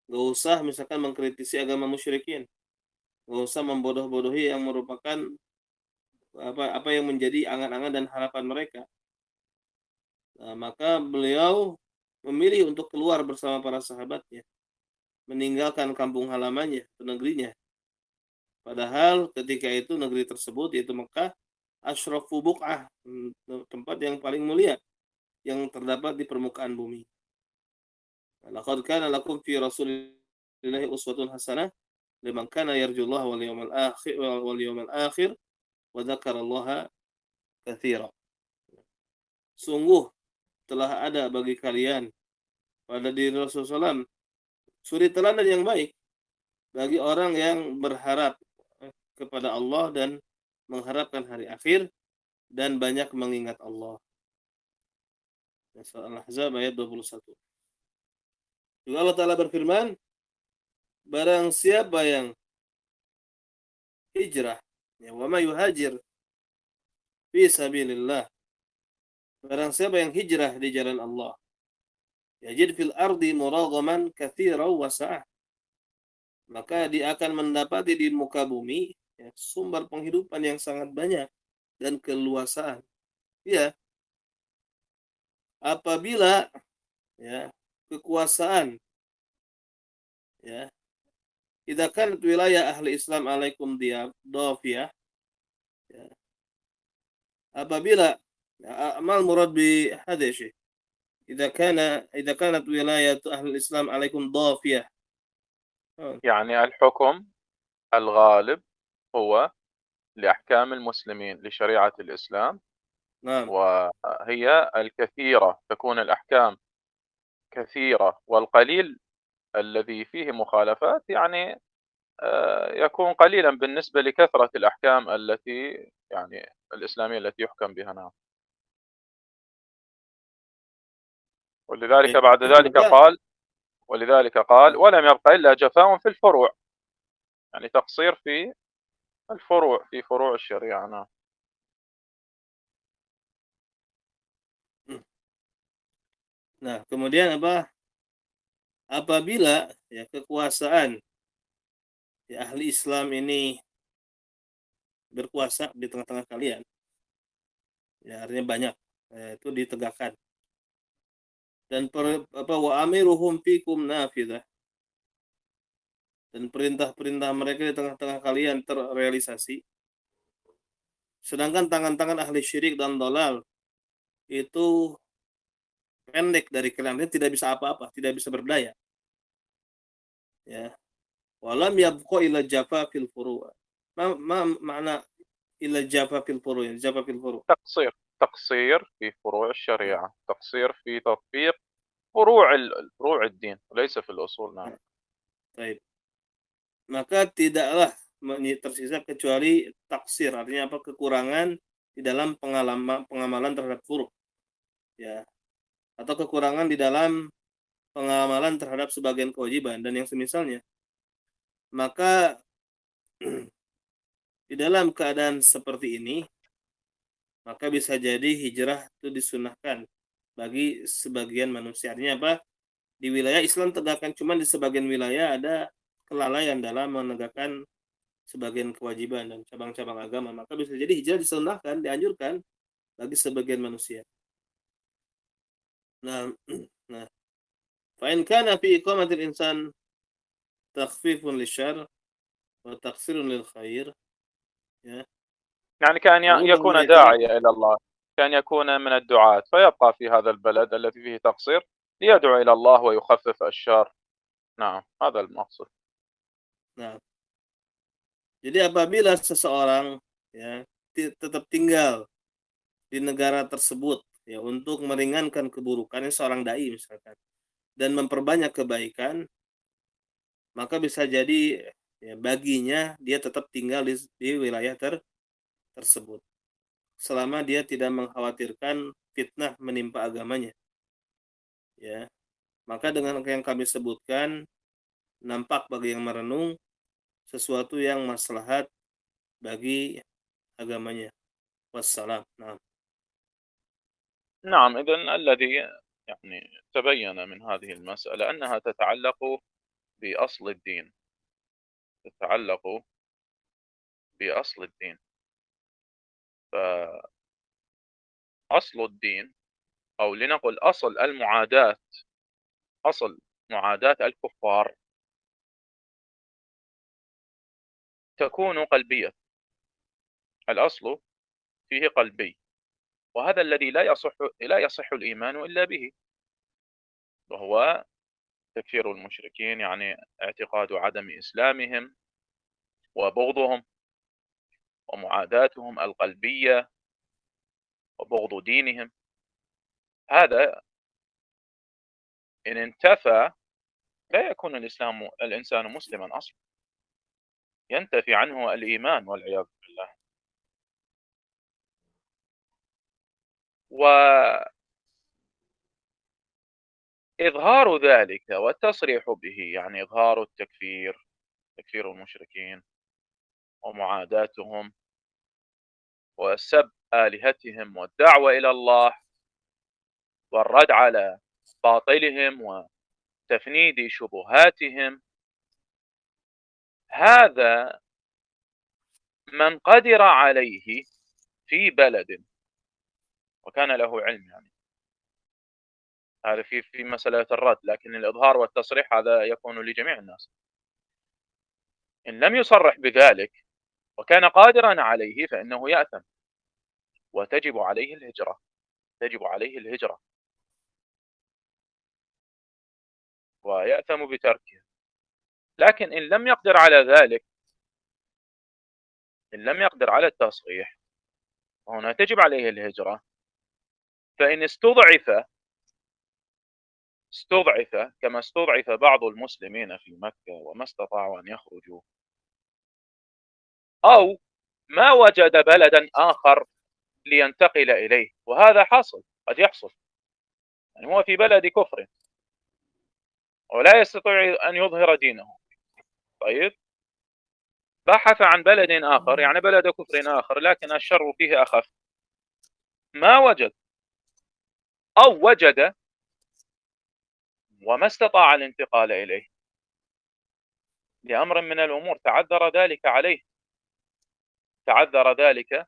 gak usah misalkan mengkritisi agama musyrikin, gak usah membodoh-bodohi yang merupakan apa yang menjadi angan-angan dan harapan mereka. Nah, maka beliau memilih untuk keluar bersama para sahabatnya, meninggalkan kampung halamannya, negerinya. Padahal ketika itu negeri tersebut yaitu Mekah asyrafu buq'ah, tempat yang paling mulia yang terdapat di permukaan bumi. Laqad kana lakum fi Rasulillahi uswatun hasanah liman kana yarjullaha wal yawmal akhir wa dzakarallaha katsira. Sungguh telah ada bagi kalian pada diri Rasulullah SAW suri teladan yang baik bagi orang yang berharap kepada Allah dan mengharapkan hari akhir dan banyak mengingat Allah. Surah Al-Ahzab ayat 21. Juga Allah Ta'ala berfirman, barang siapa yang hijrah, ya, wa ma yuhajir fi sabilillah, barang siapa yang hijrah di jalan Allah, yajid fil ardi muragaman katsiran wa sa'ah, maka dia akan mendapati di muka bumi ya, sumber penghidupan yang sangat banyak dan keluasaan. Ya, apabila ya kekuasaan ya idza kanat wilayah ahli Islam alaikum dhafiyah, ya, apabila amal murad bi hadis idza kanat wilayah ahli Islam alaikum dhafiyah. يعني الحكم الغالب هو لأحكام المسلمين لشريعة الإسلام، نعم وهي الكثيرة، تكون الأحكام كثيرة، والقليل الذي فيه مخالفات يعني يكون قليلا بالنسبة لكثرة الأحكام التي يعني الإسلامية التي يحكم بها. نعم. ولذلك Baik, بعد ذلك maka قال ولذلك قال ولم يبق إلا جفاء في الفروع، يعني تقصير في الفروع، في فروع الشريعة. نعم. nah kemudian apa, apabila ya kekuasaan ya ahli Islam ini berkuasa di tengah-tengah kalian, ya artinya banyak, itu ditegakkan dan wa amiruhum fikum nafidah, dan perintah-perintah mereka di tengah-tengah kalian terrealisasi, sedangkan tangan-tangan ahli syirik dan dolal itu pendek dari kalian, tidak bisa apa-apa, tidak bisa berdaya, ya. Walam yabqa ila jafa fil furu'. Makna ila jafa fil furu', jafa fil furu'. تقصير في فروع الشريعة، تقصير في تطبيق فروع فروع الدين وليس في الأصول. نعم. Baik. Maka tidaklah tersisa kecuali taksir, artinya apa, kekurangan di dalam pengamalan terhadap furu', ya, atau kekurangan di dalam pengamalan terhadap sebagian kewajiban dan yang semisalnya. Maka di dalam keadaan seperti ini, maka bisa jadi hijrah itu disunahkan bagi sebagian manusia. Artinya apa? Di wilayah Islam tegakkan, cuman di sebagian wilayah ada kelalaian dalam menegakkan sebagian kewajiban dan cabang-cabang agama, maka bisa jadi hijrah disunahkan, dianjurkan bagi sebagian manusia. Nah, nah, fa in kana fi iqamatil insan takhfifun lisyarr wa taqsirun lil khair, ya. يعني كأن Lalu يكون pemerintah, داعية إلى الله، كأن يكون من الدعاة فيبقى في هذا البلد الذي فيه تقصير ليدعو إلى الله ويخفف الشر. نعم، هذا المقصود. nah, jadi apabila seseorang ya tetap tinggal di negara tersebut ya untuk meringankan keburukannya seorang dai misalkan dan memperbanyak kebaikan, maka bisa jadi ya baginya dia tetap tinggal di wilayah tersebut selama dia tidak mengkhawatirkan fitnah menimpa agamanya, ya. Maka dengan yang kami sebutkan, nampak bagi yang merenung sesuatu yang maslahat bagi agamanya. Wassalam. Nah, نعم، إذن الذي يعني تبين من هذه المسألة أنها تتعلق بأصل الدين، تتعلق بأصل الدين. فأصل الدين، أو لنقل أصل المعاداة، أصل معاداة الكفار تكون قلبية. الأصل فيه قلبي، وهذا الذي لا يصح الإيمان إلا به، وهو تكفير المشركين، يعني اعتقاد عدم إسلامهم وبغضهم ومعاداتهم القلبية وبغض دينهم. هذا إن انتفى لا يكون الإنسان مسلما أصلا، ينتفي عنه الإيمان والعياذ بالله. وإظهار ذلك والتصريح به، يعني إظهار التكفير، تكفير المشركين ومعاداتهم وسب آلهتهم والدعوة إلى الله والرد على باطلهم وتفنيد شبهاتهم، هذا من قدر عليه في بلد وكان له علم، يعني هذا في مسألة الرد، لكن الإظهار والتصريح هذا يكون لجميع الناس. إن لم يصرح بذلك وكان قادرا عليه فإنه يأثم وتجب عليه الهجرة، تجب عليه الهجرة ويأثم بتركه. لكن إن لم يقدر على ذلك، إن لم يقدر على التصحيح، هنا تجب عليه الهجرة. فإن استضعف كما استضعف بعض المسلمين في مكة وما استطاعوا أن يخرجوا، أو ما وجد بلدا آخر لينتقل إليه، وهذا حاصل، قد يحصل، يعني هو في بلد كفر ولا يستطيع أن يظهر دينه. طيب، بحث عن بلد آخر، يعني بلد كفر آخر لكن الشر فيه أخف، ما وجد، أو وجد وما استطاع الانتقال إليه لأمر من الأمور، تعذر ذلك عليه، تعذر ذلك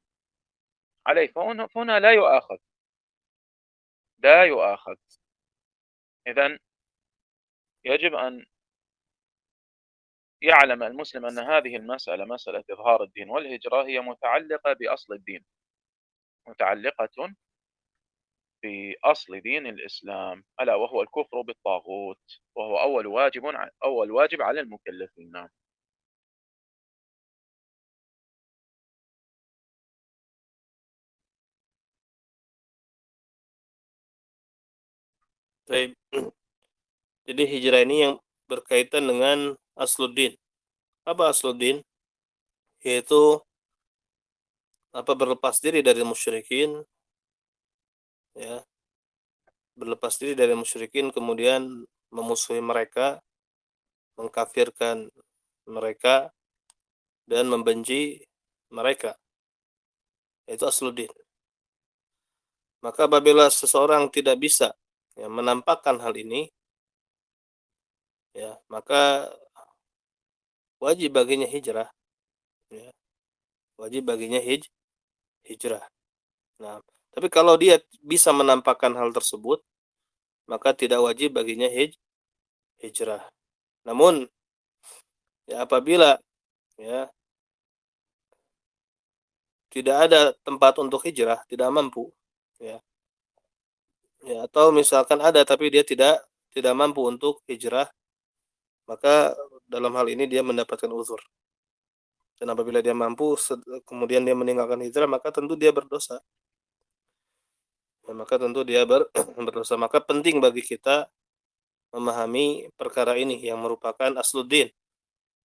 عليه، فهنا لا يؤاخذ، لا يؤاخذ. إذن يجب أن يعلم المسلم أن هذه المسألة، مسألة إظهار الدين والهجرة، هي متعلقة بأصل الدين، متعلقة بأصل دين الإسلام، ألا وهو الكفر بالطاغوت، وهو أول واجب على المكلفين. نعم. Baik. Jadi hijrah ini yang berkaitan dengan asluddin. Apa asluddin? Yaitu berlepas diri dari musyrikin, ya, berlepas diri dari musyrikin, kemudian memusuhi mereka, mengkafirkan mereka, dan membenci mereka. Itu asluddin. Maka apabila seseorang tidak bisa menampakkan hal ini, ya, maka wajib baginya hijrah, ya, wajib baginya hijrah. Nah, tapi kalau dia bisa menampakkan hal tersebut, maka tidak wajib baginya hijrah. Namun, ya, apabila, ya, tidak ada tempat untuk hijrah, tidak mampu, ya, ya, atau misalkan ada tapi dia tidak mampu untuk hijrah, maka dalam hal ini dia mendapatkan uzur. Dan apabila dia mampu kemudian dia meninggalkan hijrah, maka tentu dia berdosa. Ya, maka tentu dia berdosa. Maka penting bagi kita memahami perkara ini yang merupakan asluddin,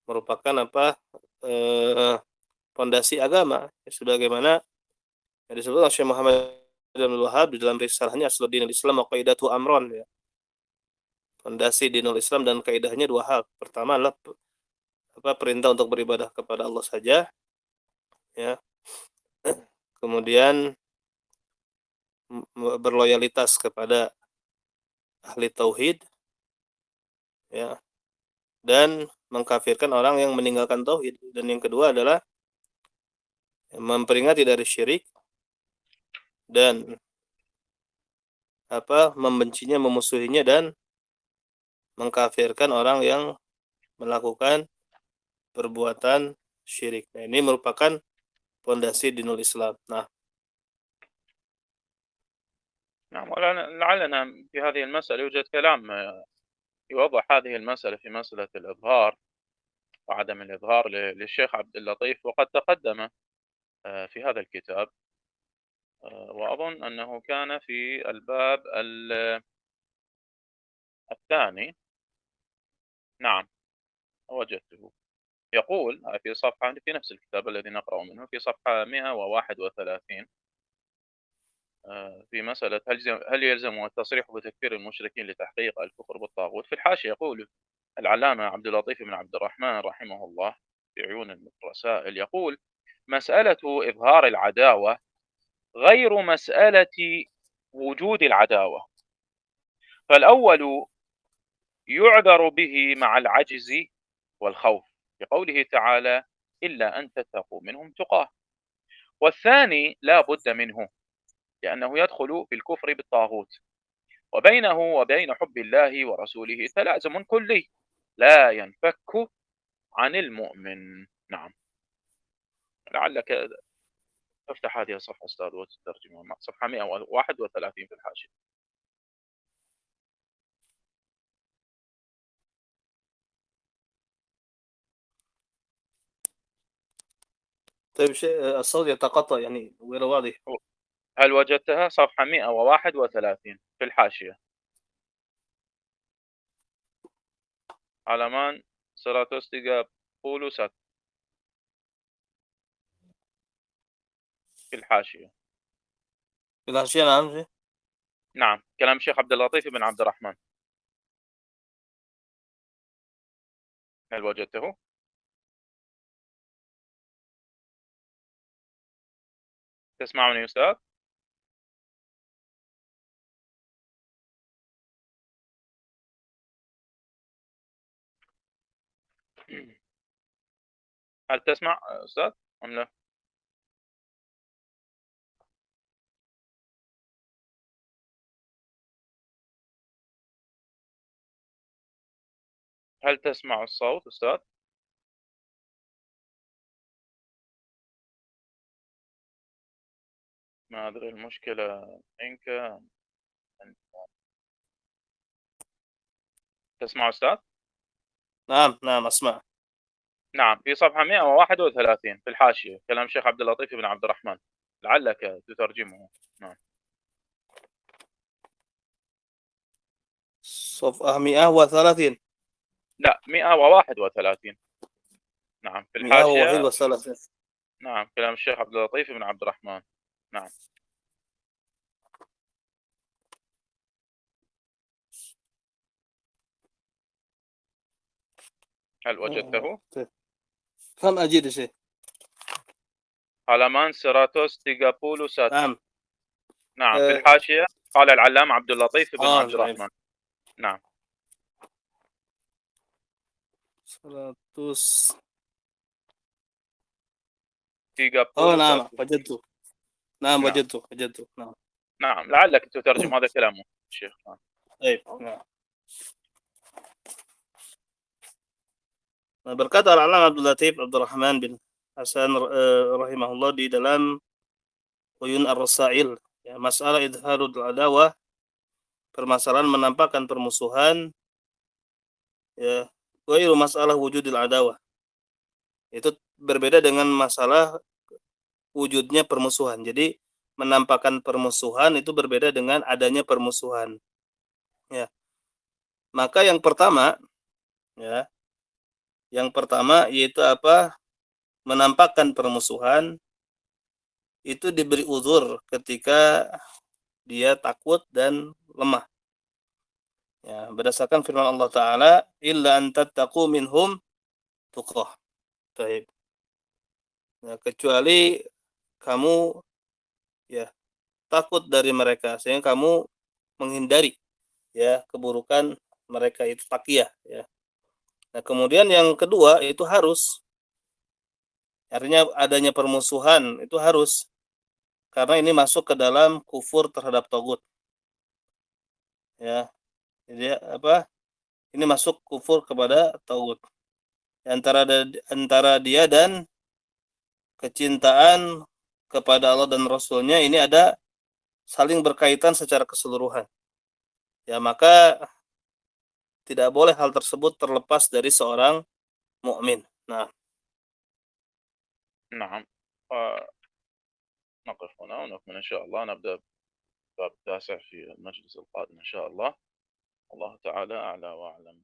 merupakan fondasi agama, sebagaimana yang disebut oleh Syekh Muhammad bin Abdul Wahhab di dalam risalahnya Asluddin al-Islam wa Qaidatu Amron, ya. Fondasi dinul Islam dan kaidahnya dua hal. Pertama adalah perintah untuk beribadah kepada Allah saja, ya. Kemudian berloyalitas kepada ahli tauhid, ya, dan mengkafirkan orang yang meninggalkan tauhid. Dan yang kedua adalah memperingati dari syirik dan membencinya, memusuhinya, dan mengkafirkan orang yang melakukan perbuatan syirik. Nah, ini merupakan fondasi dinul Islam. Nah, نعم، ولعلنا في هذه المسألة يوجد كلام يوضح هذه المسألة في مسألة الإظهار وعدم الإظهار للشيخ عبد اللطيف، وقد تقدم في هذا الكتاب، وأظن أنه كان في الباب الثاني. نعم، وجدته. يقول في صفحة، في نفس الكتاب الذي نقرأ منه، في صفحة 131، في مسألة هل يلزم التصريح بتكفير المشركين لتحقيق الكفر بالطاغوت. في الحاشية يقول العلامة عبد اللطيف بن عبد الرحمن رحمه الله في عيون الرسائل، يقول: مسألة إظهار العداوة غير مسألة وجود العداوة، فالأول يعذر به مع العجز والخوف لقوله تعالى: إلا أن تتقوا منهم تقاه، والثاني لا بد منه لأنه يدخل في الكفر بالطاغوت، وبينه وبين حب الله ورسوله تلازم كلي لا ينفك عن المؤمن. نعم، لعلك تفتح هذه الصفحة أستاذ وتترجمها، صفحة 131 في الحاشية. طيب الصوت يتقطع يعني غير واضح. هل وجدتها؟ صفحة 131 في الحاشية. halaman 131 في الحاشية. في الحاشية، نعم. نعم، كلام الشيخ عبد اللطيف بن عبد الرحمن. هل وجدته؟ تسمعني يا أستاذ؟ هل تسمع أستاذ أم لا؟ هل تسمع الصوت أستاذ؟ ما أدري المشكلة منك أنت. تسمع أستاذ؟ نعم نعم أسمع. نعم، في صفحة 131 في الحاشية كلام الشيخ عبد اللطيف بن عبد الرحمن، لعلك تترجمه. نعم. صفحة 130. لأ، 131. نعم، في الحاشية. 131. نعم، كلام الشيخ عبد اللطيف بن عبد الرحمن. نعم. هل وجدته؟ طيب. كم أجد شيء؟ halaman 131. نعم. نعم، في الحاشية قال العلامة عبد اللطيف بن عبد طيب. الرحمن. نعم. 100. 31. نعم وجدته. نعم نعم. وجدته نعم. نعم، لعلك تترجم، هذا كلامه الشيخ. نعم. طيب نعم. Berkata Al-Alam Abdul Latif Abdurrahman bin Hasan rahimahullah di dalam Uyun Ar-Rasail, ya, masalah idharul adawah, permasalahan menampakkan permusuhan, ya, ghairu masalah wujudil adawah. Itu berbeda dengan masalah wujudnya permusuhan. Jadi menampakkan permusuhan itu berbeda dengan adanya permusuhan. Ya. Maka yang pertama, ya, yaitu apa? Menampakkan permusuhan itu diberi uzur ketika dia takut dan lemah. Ya, berdasarkan firman Allah Ta'ala, illa an tattaqu minhum tuqah. Baik. Ya, kecuali kamu, ya, takut dari mereka sehingga kamu menghindari, ya, keburukan mereka, itu taqiyah, ya. Nah, kemudian yang kedua itu harus, artinya adanya permusuhan itu harus, karena ini masuk ke dalam kufur terhadap tagut, ya. Jadi apa? Ini masuk kufur kepada tagut. Antara dia dan kecintaan kepada Allah dan Rasulnya ini ada saling berkaitan secara keseluruhan. Ya, maka tidak boleh hal tersebut terlepas dari seorang mukmin. Nah, نعم. نقف هنا ونكمل إن شاء الله، نبدأ باب 9 في المجلس القادم إن شاء الله. الله تعالى أعلى وأعلم.